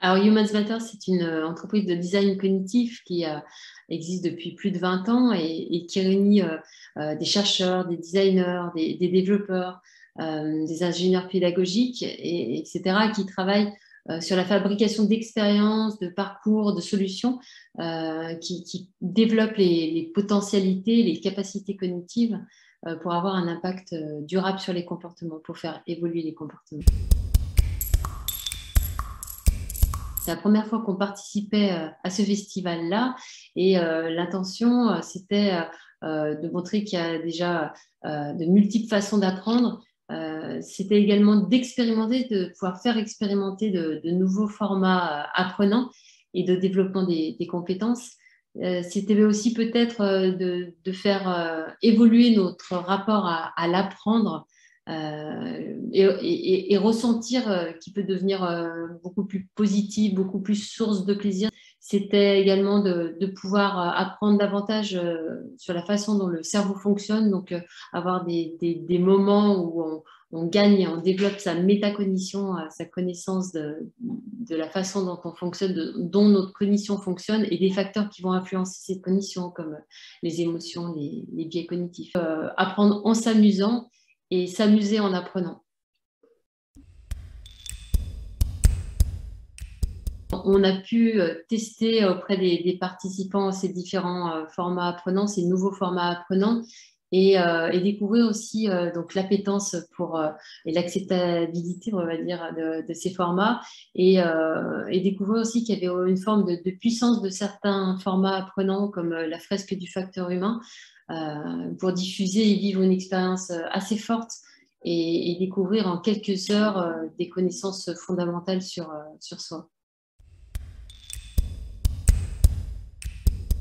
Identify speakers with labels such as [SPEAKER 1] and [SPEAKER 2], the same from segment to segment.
[SPEAKER 1] Alors, Humans Matter, c'est une entreprise de design cognitif qui existe depuis plus de 20 ans et qui réunit des chercheurs, des designers, des développeurs, des ingénieurs pédagogiques, etc., qui travaillent sur la fabrication d'expériences, de parcours, de solutions qui développent les potentialités, les capacités cognitives pour avoir un impact durable sur les comportements, pour faire évoluer les comportements. C'est la première fois qu'on participait à ce festival-là et l'intention, c'était de montrer qu'il y a déjà de multiples façons d'apprendre. C'était également d'expérimenter, de pouvoir faire expérimenter de nouveaux formats apprenants et de développement des compétences. C'était aussi peut-être de faire évoluer notre rapport à l'apprendre et ressentir qu'il peut devenir beaucoup plus positif, beaucoup plus source de plaisir. C'était également de pouvoir apprendre davantage sur la façon dont le cerveau fonctionne, donc avoir des moments où on gagne, on développe sa métacognition, sa connaissance de la façon dont on fonctionne, dont notre cognition fonctionne et des facteurs qui vont influencer cette cognition comme les émotions, les biais cognitifs. Apprendre en s'amusant et s'amuser en apprenant. On a pu tester auprès des participants ces différents formats apprenants, ces nouveaux formats apprenants, et découvrir aussi donc l'appétence pour et l'acceptabilité, on va dire, de ces formats, et découvrir aussi qu'il y avait une forme de puissance de certains formats apprenants, comme la fresque du facteur humain, pour diffuser et vivre une expérience assez forte et découvrir en quelques heures des connaissances fondamentales sur soi.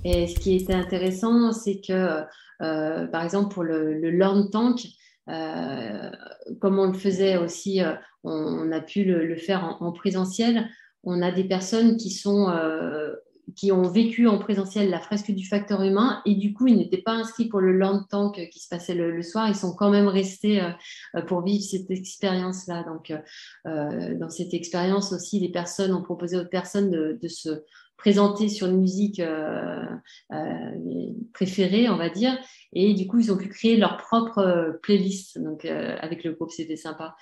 [SPEAKER 1] Et ce qui était intéressant, c'est que, par exemple, pour le Learn Tank, euh, comme on le faisait aussi, on a pu le faire en présentiel. On a des personnes qui ont vécu en présentiel la fresque du facteur humain et du coup, ils n'étaient pas inscrits pour le Learn Tank qui se passait le soir. Ils sont quand même restés pour vivre cette expérience-là. Donc, dans cette expérience aussi, les personnes ont proposé aux personnes de se présenter sur une musique préférée, on va dire, et du coup, ils ont pu créer leur propre playlist. Donc, avec le groupe, c'était sympa.